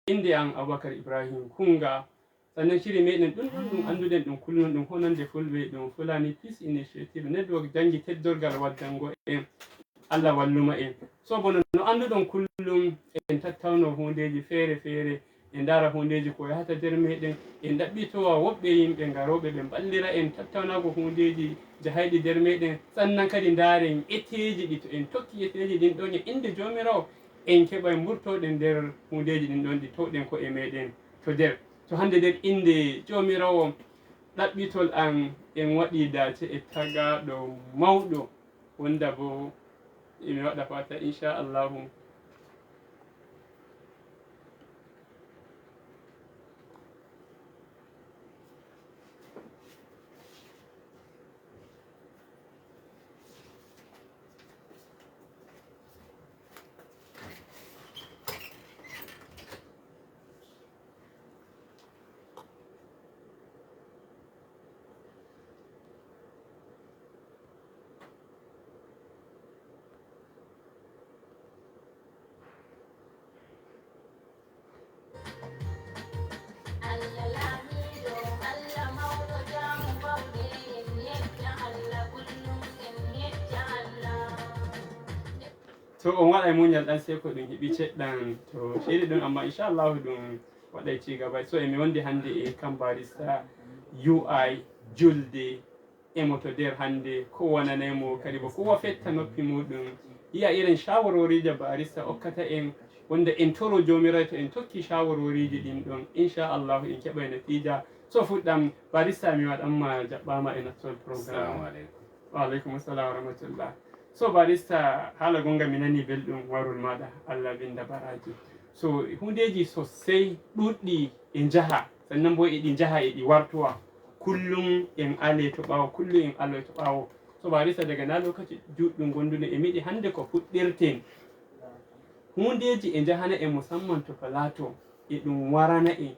inde an Abubakar Ibrahim Kunga. Sannan shiri meɗen ɗum anduɗen ɗum kullum ɗum hononde Fulbe ɗum Fulani Peace Initiative network jangi teddorgal waddango en Allah walluma en. So bono no anduɗon kullum en tattauno hundeji fere en dara hundeji ko yahata nder meɗen en ɗaɓɓitowa woɓɓe yimɓe ngaroɓe ɓe ballira en tattaunago hundeji jahayɗi nder meɗen sannan kadi daren eteji ɗi to en tokki eteji ɗin ɗon e inde jomirawo en keɓa mburtoɗen nder hundeji ɗin ɗon ɗi towɗen ko e meɗen to nder to hande nder inde jomirawo ɗaɓɓitol an en waɗi dace e tagaɗo mawɗo wonda bo mi waɗa fata inchallahu to on waɗa muñal ɗan sai ko ɗum heɓi ceɗɗan to shiri ɗum amma inchallahu ɗum waɗay cigaba so emi wondi hande e kam barista UI julde emo to nder hande ko wonanaymo kadi bo kowa fetta noppi muɗum yiya irin shawaroriji barista okkata en wonde en toro jomirawo to en tokki shawaroriji ɗin ɗon inchallahu en keɓay natija so fuɗɗam barista mi waɗanma jaɓɓama e nattol programme. Wa aleykum assalam wa rahmatullah. So barista hala gonga mi nani belɗum warol maɗa Allah binda baraji so hundeji sosai ɗuɗɗi e jaha sannan bo eɗi jaha eɗi wartowa kullum en ale to ɓawo kullum en alo to ɓawo so barista daga na lokaci juɗɗum gondude e miɗi hande ko fuɗɗirten hundeji e jahana en musamman to palato e ɗum warana en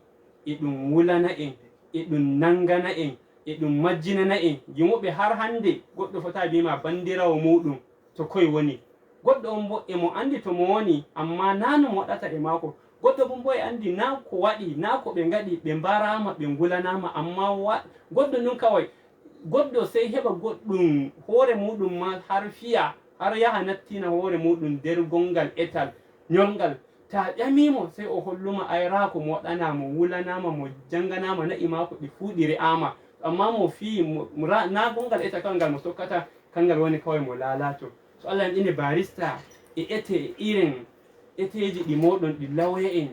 e ɗum wulana en e ɗum nangana en e ɗum majjinana en yimoɓe har hande goɗɗo fota bima bandirawo muɗum to koye woni goɗɗo on bo emo andi to mo woni amma nano mo waɗata e mako goɗɗo bo e andi na ko waɗi na ko ɓe gaɗi ɓe mbarama ɓe gulanama amma goɗɗo nun kawai goɗɗo sey heɓa goɗɗum hoore muɗum ma har fiya har yaha nattina hoore muɗum nder gongal etal ñolgal ta ƴamimo sey o holluma ayrako mo waɗanamo wulanama mo janganama na'i mako ɗi fuɗi re'ama amma mo fi na gongal eta kangal mo tokkata kangal woni kawai mo lalato so Allah en ine barista e ete irin eteji ɗi moɗon ɗi lawya en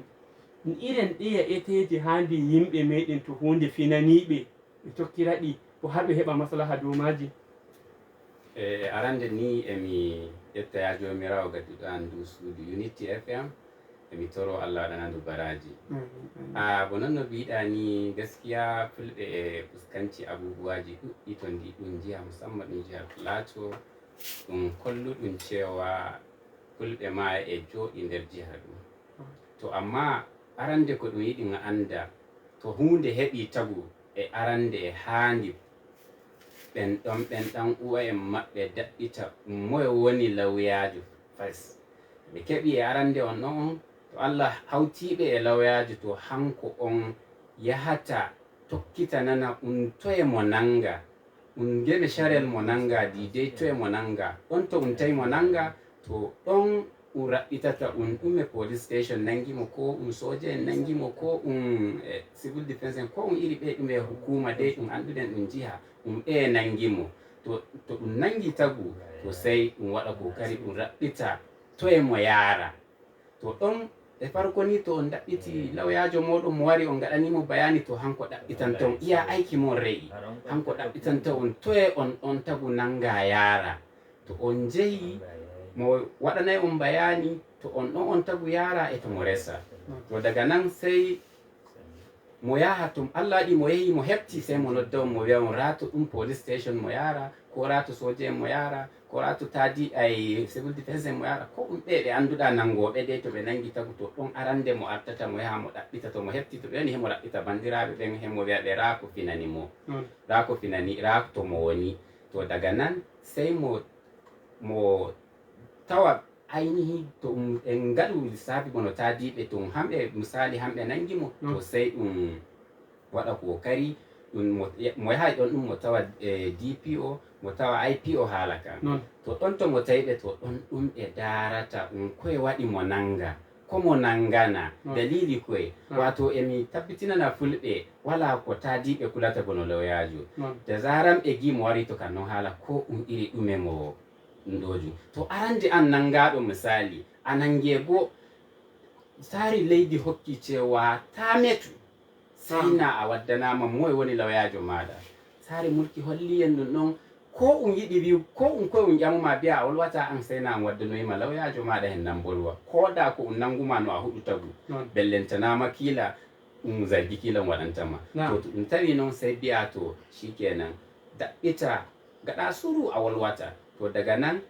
irin ɗiya eteji handi yimɓe meɗen to hunde finaniɓe ɓe tokkira ɗi ko har ɓe heɓa maslaha dow maji. Arande ni emi ƴetta ya jomirawo gadduɗo an dow suudu Unity FM emi toro Allah waɗanandu baraji bo non no mbiɗa ni gaskiya fulɓe e fuskanci abubuwaji ɗuɗɗi to ndi ɗum jiha musamman ɗum jiha Plateau ɗum kolluɗum cewa fulɓe ma e jooɗi nder jiha ɗum to amma arande ko ɗum yiɗi anda to hunde heɓi tagu e arande e handi ɓen ɗan uwa en maɓɓe daɓɓita moye woni lawyajo fas ɓe keɓi e arande on ɗon to Allah hawtiɓe e lawyajo to hanko on yahata tokkita nana toye mo nanga gene sharel mo nanga didei toye mo nanga ɗon to tawi mo nanga to ɗon raɓɓitata ɗume police station nangimo ko soja en nangimo ko civil defense en ko iri ɓe ɗume hukuma de ɗum anduɗen ɗum jiha ɓe nangimo to ɗum nangi tagu to sey ɗum waɗa kokari ɗum raɓɓita toye mo yara to ɗon e farko ni to on ɗaɓɓiti lawyajo moɗon mo wari on gaɗanimo bayani to hanko ɗaɓɓitanta on iya aiki mon re'i hanko ɗaɓɓitanta on toye on tagu nanga yara to on jeeyi mo waɗanay on bayani to on tagu yara e to mo resa to daga nan sey mo yaha to Allah waɗi mo yehi mo hefti sey mo nodda mo wiya on rato ɗum police station mo yara ko rato soje en mo yara ko rato taadi ay civil defense en mo yara ko ɓe anduɗa nangoɓe de to ɓe nangi tagu to ɗon arande mo artata mo yaha mo ɗaɓɓita to mo hefti to ɓe woni hemo ɗaɓɓita bandiraɓe ɓen hemo wiya ɓe ra ko finani mo ra ko finani ra to mo woni to daga nan sey mo tawa ainihi to en gaɗu lissafi bono taadiɓe to hamɓe misali hamɓe nangimo to sey ɗum waɗa kokari ɗum mo yahay ɗon ɗum mo tawa DPO mo tawa IPO haala kan to ɗon to mo tawiɓe to ɗon ɗum ɓe darata koye waɗi mo nanga komo nangana dalili koye wato emi tabbitinana fulɓe wala ko taadiɓe kulata bono lawyajo da zaran ɓe gi mo wari to kan non haala ko iri ɗume mo ɗoju to arande an nangaɗo misali a nange bo sari leydi hokki cewa ta metu sayna a waddanama moye woni lawyajo maɗa sari mulki holli en ɗum ɗon ko yiɗi wi ko koye ƴamuma biya a wolwata an sayna an waddanoyima lawyajo maɗa hen nan bolwa koda ko nanguma no a huɗu tagu bellentanama kila zargi kila waɗantama to to ɗum tawi noon sey biya to shikenan daɓɓita gaɗa suru a wolwata to daga nan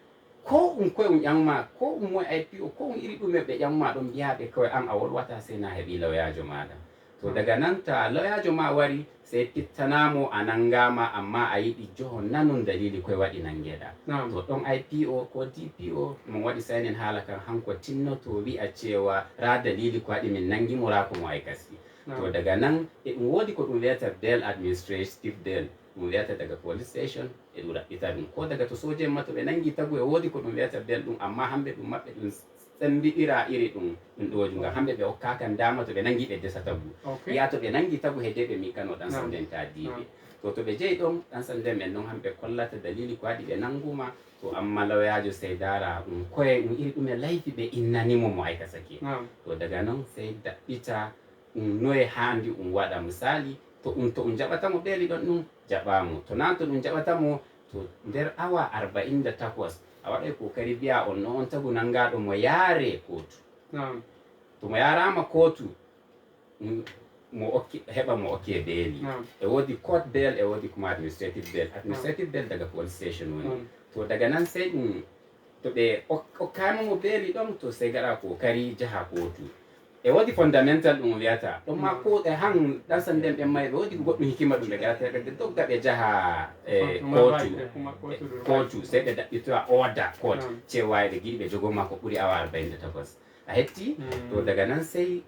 ko koye ƴamma ko moye IPO ko iri ɗume ɓe ƴamma ɗon mbiyaɓe koye an a wolwata sayna heeɓi lawyajo maɗa to daga nan ta lawyajo ma wari sey pittanamo a nangama amma a yiɗi joho nanon dalili koye waɗi nangeɗa to ɗon IPO ko DPO mo waɗi saynin haala kan hanko tinnoto wi'a cewa ra dalili ko waɗi min nangimo ra ko mo ay kasi to daga nan e ɗum woodi ko ɗum wiyata bail administrative bail ɗum wiyata daga police station e ɗum raɓɓita ɗum ko daga to soje ma to ɓe nangi tagu e woodi ko ɗum wiyata bail ɗum amma hamɓe ɗum maɓɓe ɗum sembiɗira iri ɗum ɗoju ngam hamɓe ɓe hokkakan dama to ɓe nangi ɓe desa tagu ya to ɓe nangi tagu hedde ɓe mikkano ɗan sanden taadiɓe to ɓe jeeyi ɗon ɗan sanden men noon hamɓe kollata dalili ko waɗi ɓe nanguma to amma lawyajo sey dara koye iri ɗume layfi ɓe innanimo mo aikasake to daga noon sey daɓɓita noye handi waɗa misali to to jaɓatamo ɓeeli ɗon ɗum jaɓamo to nan to ɗum jaɓatamo to nder awa 48 a waɗay kokari biya on no on tagu nangaɗo mo yaare kotu to mo yarama kotu heɓa mo okke beeli e woodi court bail e woodi kuma administrative bail daga police station woni to daga nan sey ɗum to ɓe okkama mo beeli ɗon to sey gaɗa kokari jaha kotu e woodi fondamental ɗum wiyata ɗon ma ko han ɗan sanden ɓen may ɓe woodi goɗɗum hikima ɗum ɓe gaɗata ɓe dogga ɓe jaha kotu sey ɓe daɓɓitoya order court cewa ɓe giɗi ɓe jogoma ko ɓuri awa 48 a hetti to daga nan sey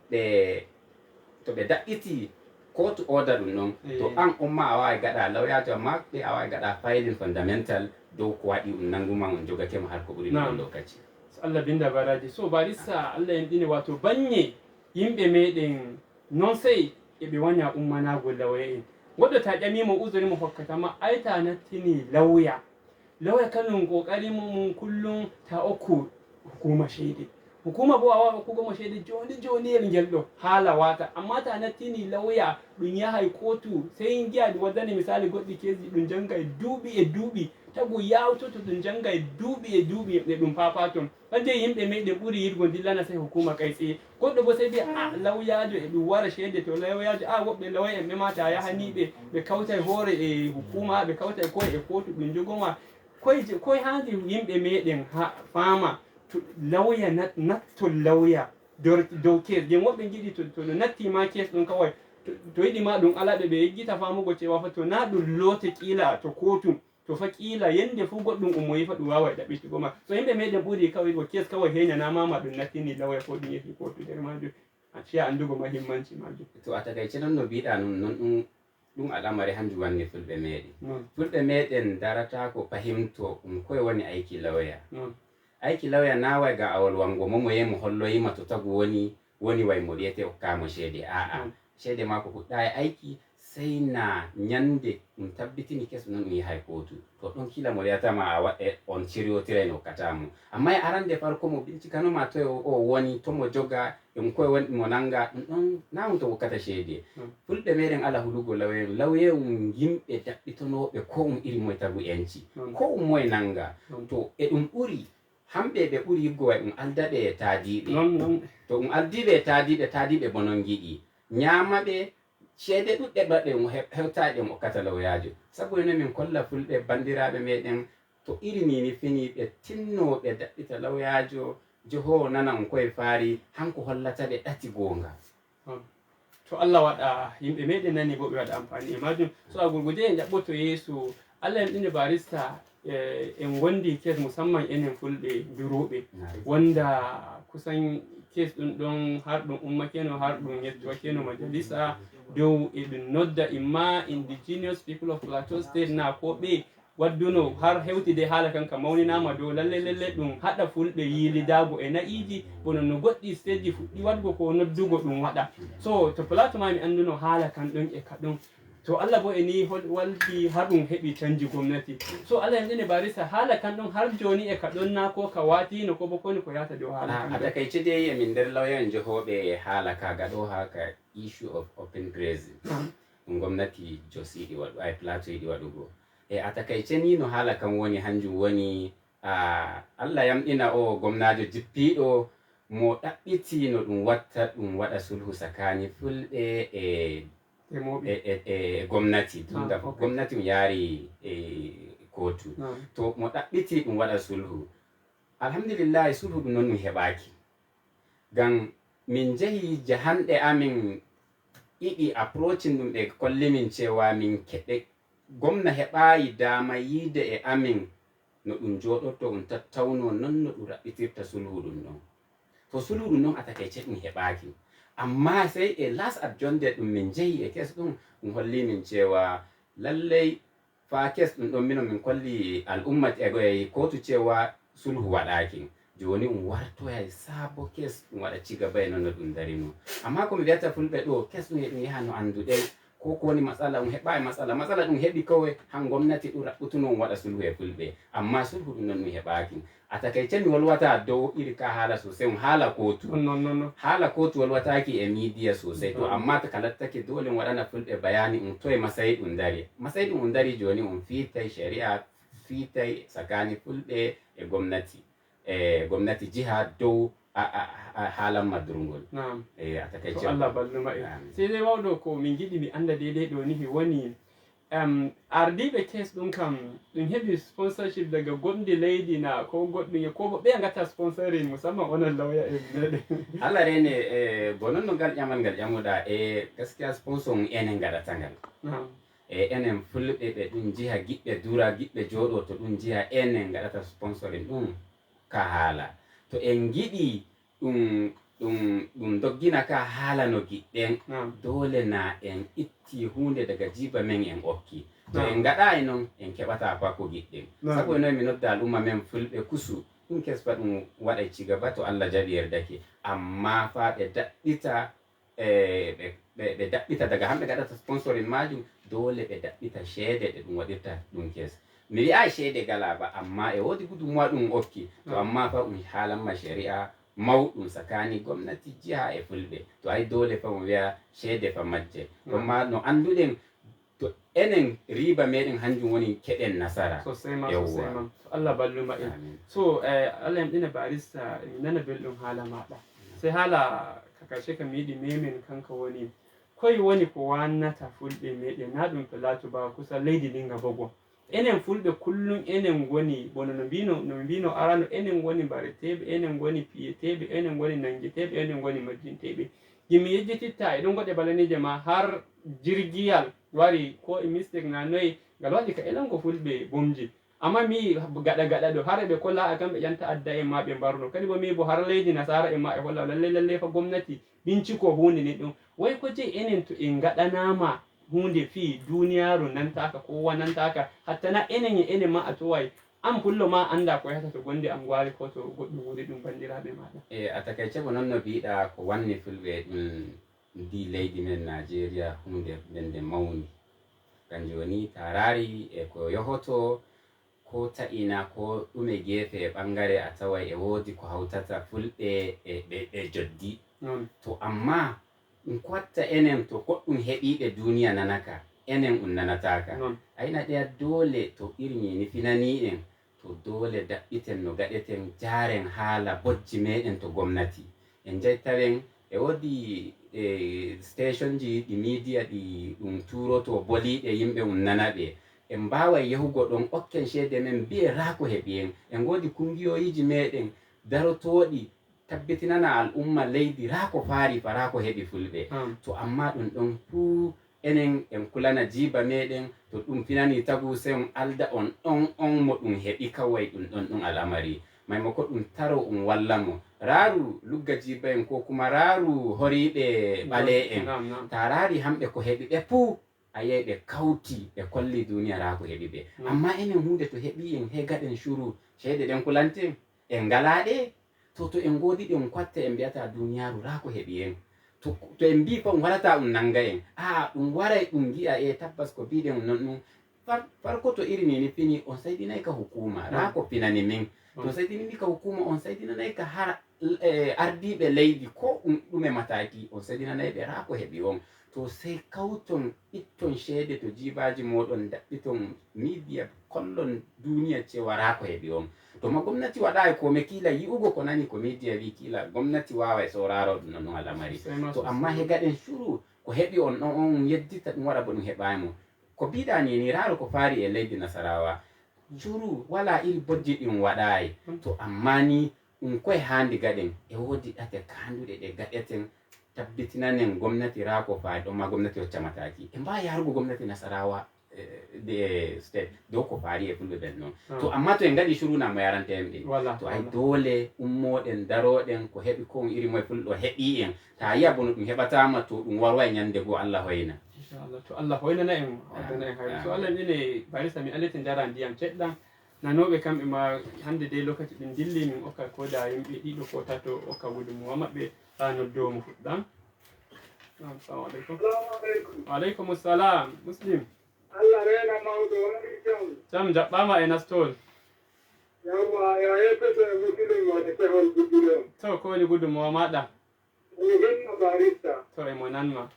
to ɓe daɓɓiti kotu order ɗum ɗon to an umma a wawi gaɗa lawyajo amma ɓe a wawi gaɗa filing fondamental dow ko waɗi ɗum nanguma on jogakema har ko ɓuri ɗum lokaci Allah binda baraji so barista Allah en ɗini wato banye yimɓe meɗen non sey eɓe wanya ummanago lawya en goɗɗo ta ƴamimo usuri mo hokkata ma ayta nattini lawya kanum kokari mum kullum ta okku hukuma shede hukuma bo a wawa hokkugo mo shede joniyel ngel ɗo haala wata amma ta nattini lawya ɗum yahay kotu sey giya ɗum waddani misali goɗɗi kesi ɗum janga e duuɓi tagu yawtoto ɗum janga e duuɓi e ɗum papaton hande yimɓe meɗen ɓuuri yirgo dillana sey hukuma kay tsaye goɗɗo bo sey biya a lawyajo e ɗum wara shede to lawyajo a woɓɓe lawya en ɓe mata yahaniɓe ɓe kawtay hoore e hukuma ɓe kawtay koye e kotu ɗum jogoma koye handi yimɓe meɗen fama lawya nattol lawya dow kes jen woɓɓe giɗi to no nattima kes ɗum kawai to yiɗi ma ɗum alaɓe ɓe yeggita famugo cewa fa to na ɗum loote ƙila to kotu to fa ƙila yende fu goɗɗum ummoyi fa ɗum wawa ɗaɓɓitugo ma so yimɓe meɗen ɓuuri kawai go kes kawai heñanamama ɗum nattini lawya ko ɗum yehi kotu nder majum a ciya andugo mahimmanci majum to a takaice noon no mbiɗa non ɗum al'amari hanjum wanni fulɓe meɗen fulɓe meɗen darata ko fahimto koye woni aiki lawya aiki lawya naway ga awol wango momo yemo holloyima to tagu woni way mo wiyete okkamo shede a'a shede mako fuɗɗa e aiki sey na nyande ɗum tabbitini keso non ɗum yahay kotu to ɗon kila mo wiyatama a waɗe on ciryotira no katamo amma e arande farko mo bincikanoma to o woni to mo joga ɗum koye woni mo nanga ɗum ɗon na ɗum to wokkata shede fulɓe meɗen ala huɗugo lawye yimɓe daɓɓitanoɓe ko iri moye tagu enci ko moye nanga to e ɗum ɓuri hamɓe ɓe ɓuri yiggo way aldaɓe taadiɓe to aldiɓe taadiɓe bo non giɗi ñamaɓe ceede ɗuɗɗe baɗɗe hewtaɗe mo okkata lawyajo sabu ene min kolla fulɓe bandiraɓe meɗen to iri nini fini ɓe tinnoɓe daɓɓita lawyajo joho nana koye faari hanko hollata ɓe ɗati gonga to Allah waɗa yimɓe meɗen nani bo ɓe waɗa amfani e majum so a gurguje en ƴaɓɓoto yeeso Allah en ɗine barista en gondi kes musamman enen fulɓe duroɓe wanda kusan kes ɗum ɗon har ɗum ummakeno har ɗum yettowakeno majalisa dow eɗum nodda imma indigenous people of Plateau State na ko ɓe wadduno har hewtide haala kan ka mawninama dow lalle ɗum haɗa fulɓe yilidago e na'iji bono no goɗɗi state ji fuɗɗi wadgo ko noddugo ɗum waɗa so to Plateau ma mi anduno haala kan ɗon e ka ɗum to Allah bo eni walti har ɗum heɓi canji gomnati so Allah yamɗine barista haala kan ɗon har joni e ka ɗon na ko ka watino ko bo koni ko yata dow haala a takaice dai emin nder lauyan jihoɓe haala kaga ɗo haka issue of open grazing ɗum gomnati Jos yiɗi waɗu ay Plateau yiɗi waɗugo a takaice ni no haala kan woni hanjum woni Allah yamɗina o gomnajo jippiɗo mo ɗaɓɓiti no ɗum watta ɗum waɗa sulhu sakani fulɓe e gomnati tunda gomnati yaari kotu to mo ɗaɓɓiti ɗum waɗa sulhu alhamdulillah sulhu ɗum noon ɗum heɓaki ngam min jehi jahanɗe amin ɗiɗi approachin ɗum ɓe kolli min cewa min keɓe gomna heɓayi dama yiide e amin no ɗum joɗorto ɗum tattauno non no ɗum raɓɓitirta sulhu ɗum ɗon to sulhu ɗum ɗon a takaice ɗum heɓaki amma sai e last at jonde ɗum min jehi e kes ɗum holli min cewa lallai fa kes ɗum ɗon mino min kolli al'umma e kotu cewa sulhu waɗaki joni wartoya sabo kes ɗum waɗa cigaba e noon no ɗum darino amma ko mi wiyata fulɓe ɗo kes ɗum ɗum yaha no anduɗe ko woni matsala ɗum heɓa e matsala ɗum heɓi kawai han gomnati ɗum raɓɓutuno waɗa sulhu e fulɓe amma sulhu ɗum noon ɗum heɓaki a takaice mi wolwata dow iri ka haala sosai haala kotu haala kotu wolwataki e media sosai to amma to kalattake dole waɗana fulɓe bayani toye masayi ɗum ɗum dari joni fiitay shari'a fiitay sakani fulɓe e gomnati jiha dow haalan madrungol a takaice Allah balluma sai dai wawɗo ko min giɗi mi anda daidai ɗo ni woni ardiɓe kes ɗum kam ɗum heɓi sponsorship daga gondi leydi na ko goɗɗum ko bo ɓe ngata sponsoring musamman onon lawya e meɗen Allah rene bo non no ngal ƴamal ngal ƴamuɗa gaskiya sponsor enen gaɗata ngal enen fulɓe ɓe ɗum jiha giɓɓe dura giɓɓe jooɗo to ɗum jiha enen gaɗata sponsoring ɗum ka haala to en giɗi ɗum doggina ka haala no giɗɗen dole na en itti hunde daga jiba men en okki to en gaɗa e noon en keɓata fa ko giɗɗen sabu noon mi nodda al'umma men fulɓe kusu ɗum kespa ɗum waɗa cigaba to Allah jaɓi yerdake amma fa ɓe daɓɓita ɓe daɓɓita daga hamɓe gaɗata sponsoring majum dole ɓe daɓɓita ceede ɗe ɗum waɗirta ɗum kes mi wi'a ceede gala ba amma e wodi gudunmuwa ɗum okki to amma fa ɗum haalanma shari'a mawɗum sakani gomnati jiha e fulɓe to ay dole fa mo wiya ceede fa majje ɗumma no anduɗen to enen riba meɗen hanjum woni keɗen nasara sosai ma Allah balluma en so Allah yamɗina barista nana belɗum haala maɗa sai haala kakarshe kam yiɗi memen kanka woni koye woni ko wannata fulɓe meɗen na ɗum Plateau ba kusa leydi ndinga bogo enen fulɓe kullum enen goni bono no mbino arano enen goni mbareteɓe enen goni piyeteɓe enen goni nangueteɓe enen goni majjinteɓe gimi yejjititta eɗon goɗe balanije ma har jirgiyal wari ko e mistake na noyi ngal waɗi ka elango fulɓe bomji amma mi gaɗa ɗo har ɓe kolla a kamɓe ƴanta adda en ma ɓe mbarno kadi bo mi bo har leydi nasara en ma e holla lalle fa gomnati binciko hunde ni ɗum way ko je enen to en gaɗanama hunde fi duniyaru nantaka kowa nantaka hatta na enen ma a towai an pullo ma anda ko yata to gonde am gwari ko to goɗɗum wuri ɗum bandiraɓe maɗa a takaice bo noon no mbiɗa ko wanni fulɓe ɗum ndi leydi men Nigeria hunde nde mawni kanjum woni tarari e ko yohoto ko ta'ina ko ɗume gefe e ɓangare a tawai e wodi ko hawtata fulɓe e joddi to amma ɗum ko watta enen to goɗɗum heɓiɓe duniya nanaka enen ɗum nanataka ayina ɗeya dole to irin ni finani en to dole daɓɓiten no gaɗeten jaren haala bojji meɗen to gomnati en jeytaren e wodi station ji ɗi media ɗi ɗum turoto boliɗe yimɓe nanaɓe en mbawai yahugo ɗon okken ceede men mbiye rako heɓi en godi kungiyoyiji meɗen darotoɗi tabbitinana al'umma leydi rako faari fa rako heɓi fulɓe to amma ɗum ɗon fuu enen en kulana jiba meɗen to ɗum finani tagu sai on alda on mo ɗum heɓi kawai ɗum al'amari maimako ɗum taro walla mo raru lugga jiba en ko kuma raru horiɓe ɓale en ta rari hamɓe ko heɓi ɓe fuu a yiyai ɓe kauti ɓe kolli duniya ra ko heɓi ɓe amma enen hunde to heɓi en hegaɗen shuru ceede ɗen kulanten en ngalaɗe to en godi ɗe on kwatta en mbiyata duniyaru ra ko heɓi en to en mbi fa on warata ɗum nanga en ɗum waray ɗum gi'a tabbas ko biɗen non ɗum farko to iri ni fini on saydinay ka hukuma ra ko finani min to saydinini ka hukuma on saydinanay ka har ardiɓe leydi ko ɗume mataki on saydinanay ɓe ra ko heɓi on to sai kauton itton ceede to jibaji moɗon daɓɓiton media kollon duniya cewa ra ko heɓi on to ma gwamnati waɗa kome kila yi'ugo ko nani ko media wi kila gwamnati wawa sauraro ɗum non al'amari to amma hegaɗen shuru ko heɓi on ɗon on yeddita ɗum waɗa bo ɗum heɓaymo ko biɗani ni raro ko faari e leydi nasarawa shuru wala iri bojji ɗin waɗayi to amma ni ɗum koye handi gaɗen e wodi ɗate kanduɗe ɗe gaɗeten tabbitinanen gwamnati ra ko faari ɗon ma gwamnati hocca mataki e mbawi yarugo gwamnati nasarawa de state dow ko faari e fulɓe ɓen noon to amma to en gaɗi shuruna mo yarante en ɗi to ay dole ummoɗen daroɗen ko heɓi ko iri moye fulɗo heɓi en ta yiya bono ɗum heɓatama to ɗum warwa e ñande goo Allah hoyna inchallah to Allah hoynana en waddana en hayre so Allah ine barisa mi alete jara ndiyam ceɗɗam nanoɓe kamɓe ma hande de lokaci ɓe dilli min okka koda yimɓe ɗiɗo ko tato okka gudunmuwa maɓɓe ha noddowo mo fuɗɗam assalamu aleykum waaleykum assalam muslim Allah rena mawɗo woni jam jaɓɓama e nastol yawwa ya yettete musidɗo woni tehol guddule to ko woni gudunmuwa maɗa mi hinno barista to emo nanma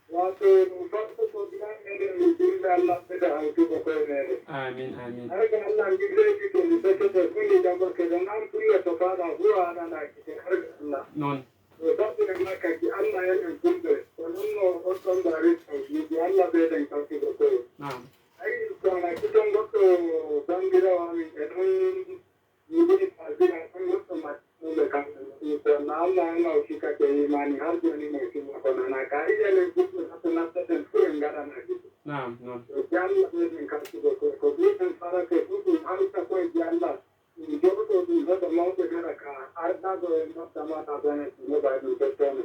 wato farko ko bilan meɗen mi julde Allah ɓeɗa hawtugo koye meɗen amin harga Allah gilleji to mi settete fundi jangorke ɗon an fulla to faɗa fu a aɗanakite harga Allah noon to saɓɓire makaki Allah enen fulɓe ko nonno oɗɗon barista yiɗi Allah ɓeɗen hawtugo koye ayi kono kiton goɗɗo bangirawo amin e ɗon yiɗi fasina ɗon goɗɗo mattuɓe kamɓe kono Allah en o sikake imani har joni mo simma ko nana ka iyelen goɗɗo sato nattaten fu en gaɗanaki noon to Allah ɓeɗen hawtugo koye ko mbiɗen farake fu ɗum hawta koye Allah ɗum joɗoɗo ɗum heɗo mawɓe gara ka arɗaɗo e nodda maɗa bene heɓa ɗum tottono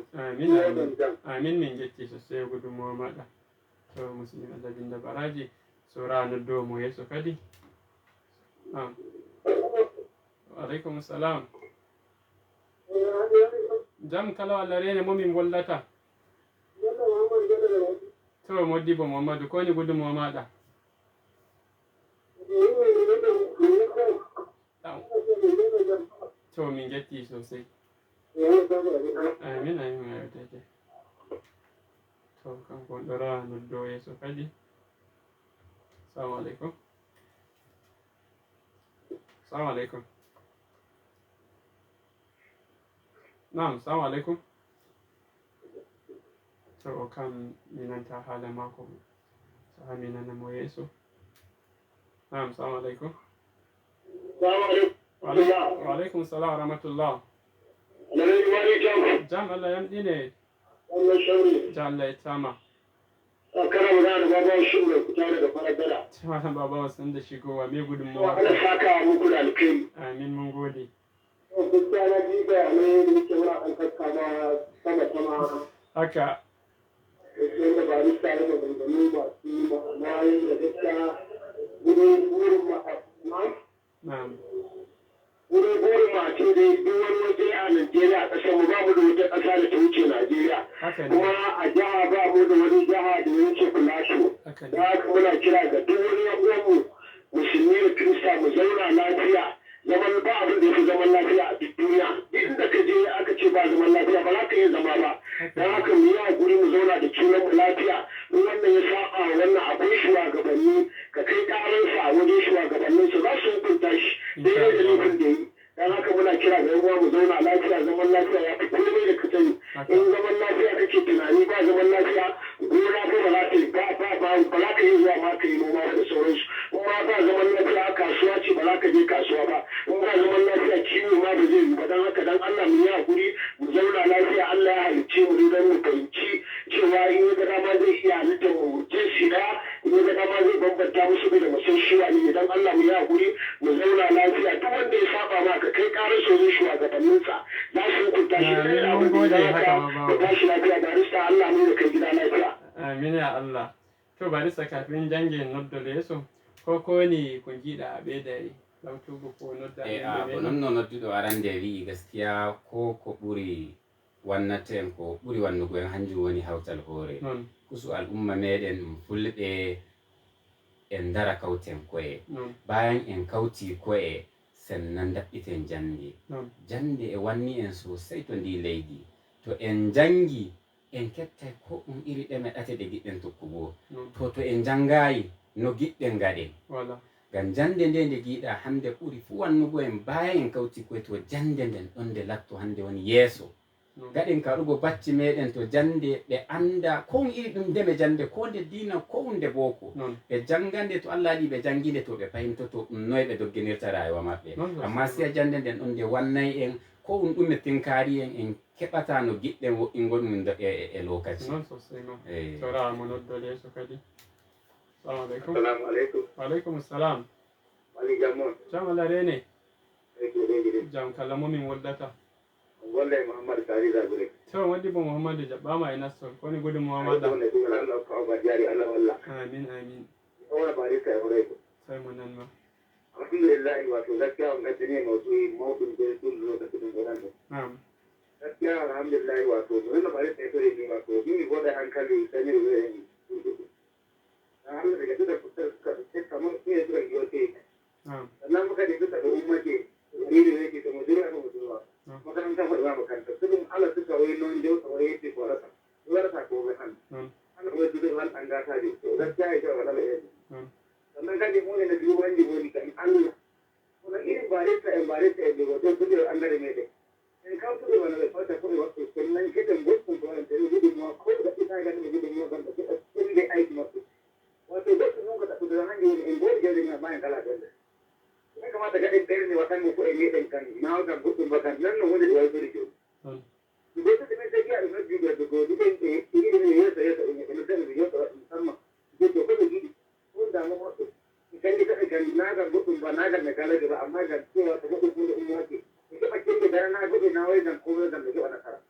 amin min jetti so sewo gudunmuwa maɗa to musidɗo Allah binda baraji so ra noddowo mo yeeso kadi waaleykum salam jam kala Allah rene momin gollata to moddibo Mamadou ko woni gudunmuwa maɗa to min jetti sosai amin ayotete to kanko on ɗo ra noddowo yeeso kadi assalamu aleykum assalamu aleykum nam assalamu aleykum to o kam mi nanta haala mako so ha mi nana mo yeeso nam assalamu aleykum waaleykum salam wa rahmatullah jam Allah yamɗine jam Allah yettama karam da baba shugaba ku tare da faragara malam baba wasan da shigowa me gudunmuwa Allah saka muku da alkai amin mun gode to gaskiya ji da ne nake mura an kakkama sama haka da barista da gangami ba su ba na yi da gaskiya wurin na'am wurin ma ce dai duk wani waje a Najeriya a ƙasar mu ba mu da wata ƙasa da ta wuce Najeriya kuma a jiha ba mu da wani jiha da ya wuce Plateau da haka muna kira ga duk wani yan'uwanmu musulmi da Kirista mu zauna lafiya zaman ba abin da ya fi zaman lafiya a duk duniya duk inda ka je aka ce ba zaman lafiya ba za ka iya zama ba don haka mu yi hakuri mu zauna da junan mu lafiya in wannan ya saba wannan akwai shugabanni ka kai ƙaransa a wajen shugabanninsu za su hukunta shi daidai da laifin da yi dan haka muna kira ga uwa mu zauna lafiya zaman lafiya ya fi komai da ka sani in zaman lafiya kake tunani ba zaman lafiya gona ko ba za ta yi ba za ka yi zuwa ma ka yi noma da sauransu in ma ba zaman lafiya kasuwa ce ba za ka je kasuwa ba in ba zaman lafiya kiwo ma ba zai yi ba dan haka dan Allah mu yi hakuri mu zauna lafiya Allah ya halicce mu don mu fahimci cewa in ya ga dama zai zai iya halittar mu jinsi da kuma ga dama zai bambanta musu da musan shiwa ne idan Allah mu ya guri mu zauna lafiya duk wanda ya saba ma ka kai karar sojin shugabanninsa za su hukunta shi kai da abin da ya tashi lafiya da rista Allah mu da kai gida lafiya. Amin ya Allah. To barista kafin jangin noddo leso ko ni kun gida abe da lautugo ko nodda non nodduɗo arande wi gaskiya ko ɓuri wannaten ko ɓuri wannugo en hanjum woni hawtal hoore kusu al'umma meɗen fulɓe en dara kawten koye bayan en kawti koye sannan daɓɓiten jande e wanni en sosai to ndi leydi to en jangi en kettay ko ɗum iri ɗeme ɗate ɗe giɗɗen tokkugo to en jangayi no giɗɗen gaɗen ngam jande nde giɗa hande ɓuri fu wannugo en bayan en kawti koye to jande nden ɗon nde latto hande woni yeeso gaɗen kaɗugo bacci meɗen to jande ɓe anda ko iri ɗum ndeme jande ko nde dina ko nde boko ɓe jangande to Allah waɗi ɓe janginde to ɓe fahimtoto ɗum noye ɓe dogginirta rayuwa maɓɓe amma siya jande nden ɗon nde wannay en ko ɗum ɗume tinkari en keɓata no giɗɗen woɗɗingo ɗum e lokaci non sosai non tora mo noddo leso kadi assalamu alaikum. Assalamu alaikum. Wa alaikum assalam. Wali jamon. Jam Allah rene. Jam kala momin woldata. Wallahi Muhammad Sari Zabure. To wadi bo Muhammad jabbama ina son ko ni gudu Muhammad. Allah ka ba jari Allah wallah. Amin amin. Ora barika ya hore. Sai mun nan ma. Alhamdulillah wato gaskiya wannan ne mawdu'in da sun lokacin da ran. Na'am. Gaskiya alhamdulillah wato mun ba barika ya hore ne wato ni goda hankali sani da zai alhamdulillah da kuka kamar iya zuwa yote. Sannan muka da duka da ummake ni da yake da mudura ko mudura. Makaranta faɗa makaranta sun Allah suka wai non da wata wai yake ko rasa. Rasa ko bai han. Ana wai duk wani an gata ne. Gaskiya ya wala da yake. Sannan kaje mu ne da biyu wani wani kan Allah. Wannan irin barista da wato duk an gare mai dai. In ka fito da wannan fata ko wato sannan kidan gudun ko an tare gudun mu ko da ina ga da gudun mu ban da cikin dai aiki masu. Wato duk sun ka tafi da hanyar in gode da ina bayan kala da. Ya kamata ga ɗaya ne watan mu ko in yi ɗan kan na ga gudun bakan nan nan wanda da wai zuri ke. Idan ta tafi sai ya rubuta bidiyo da godi ɗin da yake ne ya sai in da bidiyo da musamman. Ke to ko da gidi ko da mu wato idan ka ga na ga gudun ba na ga na kala ba amma ga cewa ta gudun da in yake. Ita bakin da daren na gudun na wai dan ko da ke wannan kara.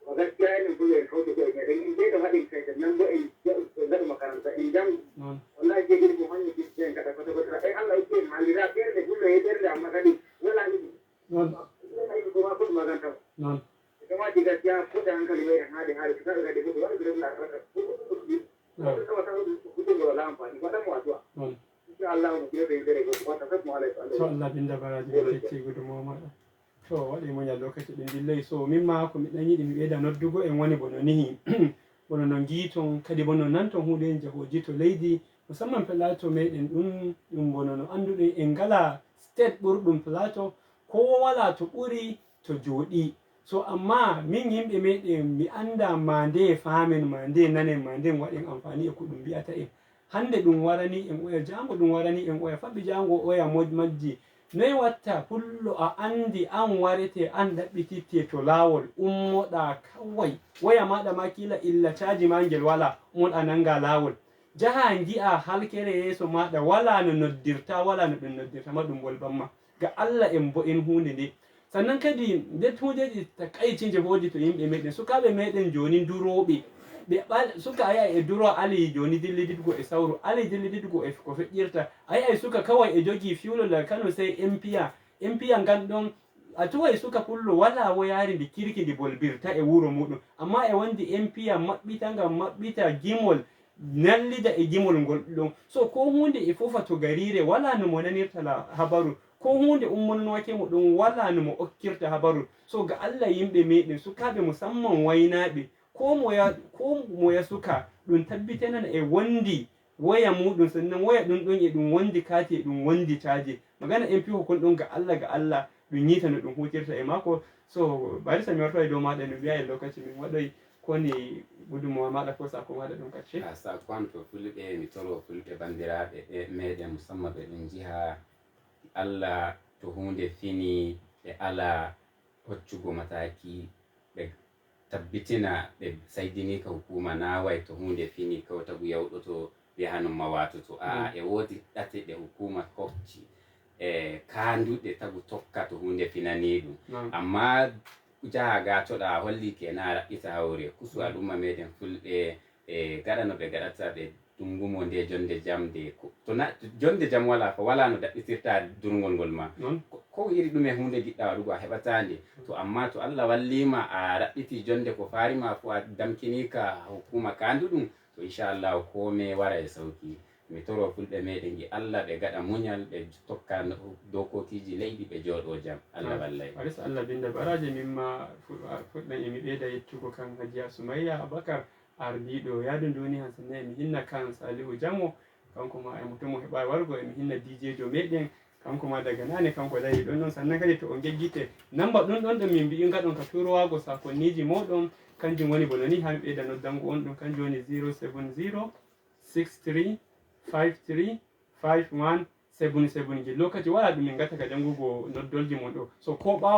Wa gaskiya ne ko ya kauce ko ne dan in dai da hadin kai da nan ba in da makaranta in jam wallahi ke gidi mu hanyar ke ka ta kwata ai Allah yake halira kai da gulle ya da amma kadi wala ni ai ko ma ko maganta kuma diga ya ko da hankali wai hadi hadi ka ga da gudu wani gudu na ka ko wata gudu wala amfani ba dan mu addu'a insha Allah mu ke da dare ko ta mu alaikum to Allah bin da baraji ke gudu mu ma to waɗi mo ñal lokaci ɗin dillay so min ma ko mi ɗan yiɗi mi ɓeyda noddugo en woni bono nihi bono no giiton kadi bono nanton hunde en jahoji to leydi musamman plateau meɗen ɗum bono no annduɗen en ngala state ɓurɗum plateau ko wala to ɓuri to jooɗi so amma min yimɓe meɗen mi anda ma nde famen ma nde nanen ma nden waɗen amfani e ko ɗum mbiyata en hande ɗum warani en oya jango ɗum warani en oya faɓɓi jango oya majji noyi watta pullo a andi an warete an ɗaɓɓititte to lawol ummoɗa kawai waya maɗa ma kila illa caji ma ngel wala ummoɗa nanga lawol jaha gi'a halkere yeeso maɗa wala no noddirta wala no ɗum noddirta ma ɗum wolbanma ga Allah en bo en hunde nde sannan kadi nder hudeji takaicije hoji to yimɓe meɗen sukaɓe meɗen joni duroɓe suka ayi e duro ali joni dillididgo e sawru ali dillididgo e ko feƴƴirta ayi suka kawai e jogi fiwlola kano sey empiya ganɗon a tuwai suka pullo wala woyari ndi kirki ndi bolbirta e wuro muɗum amma e wondi empiya maɓɓita ngam maɓɓita gimol nallida e gimol ngol ɗon so ko hunde e fofa to garire wala no mo nanirta habaru ko hunde ummonnoke mo ɗum wala no mo okkirta habaru so ga Allah yimɓe meɗen sukaɓe musamman waynaɓe ko moya suka ɗum tabbitanan e wondi waya muɗum sannan waya ɗum ɗon e ɗum wondi kati e ɗum wondi caji magana en piho kon ɗon ga Allah ɗum yita no ɗum hutirta e mako so barisa mi warto e dow maɗa no wiya e lokaci min waɗoy koni gudunmawa maɗa ko sako maɗa ɗum kacce sako am to fulɓe mi toro fulɓe bandiraɓe ɓe meɗen musamman ɓe ɗum jiha Allah to hunde fini ɓe ala hoccugo mataki ɓe tabbitina ɓe saydini ka hukuma na way to hunde fini ko tagu yawɗo to yahanum ma watoto e wodi ɗate ɗe hukuma hokci kanduɗe tagu tokka to hunde finani ɗum amma jaha gatoɗa holli kena raɓɓita hawre kusu al'umma meɗen fulɓe gaɗa no ɓe gaɗata ɓe dungumo nde jonde jam de to jonde jam wala fa wala no daɓɓitirta durgol ngol ma ko iri ɗume hunde giɗɗa waɗugo a heɓatande to amma to Allah wallima a raɓɓiti jonde ko farima fu a damkini ka hukuma kanduɗum to inchallahu kome wara e sauki mi toro fulɓe meɗen gi Allah ɓe gaɗa muñal ɓe tokka dokokiji leydi ɓe jooɗo jam Allah wallay arisa Allah binda baraje mimma fuɗɗan emi ɓeyda yettugo kan Hajiya Sumayya Abakar ardiɗo yaadu duni han sanne emi hinna kan Salihu Jamo kanko ma e mutum mo heɓa wargo emi hinna DJ jo meɗen kanko ma daga nane kanko dayi ɗon noon sannan kadi to o geggite namba ɗum ɗon ɗum min mbi'i gaɗon ka turowago sakonniji moɗon kanjum woni bono ni ha mi ɓeyda noddango on ɗum kanjum woni 070 63 53 5177 ji lokaci wala ɗum min gatta ka jangugo noddolji mon ɗo so ko ɓawa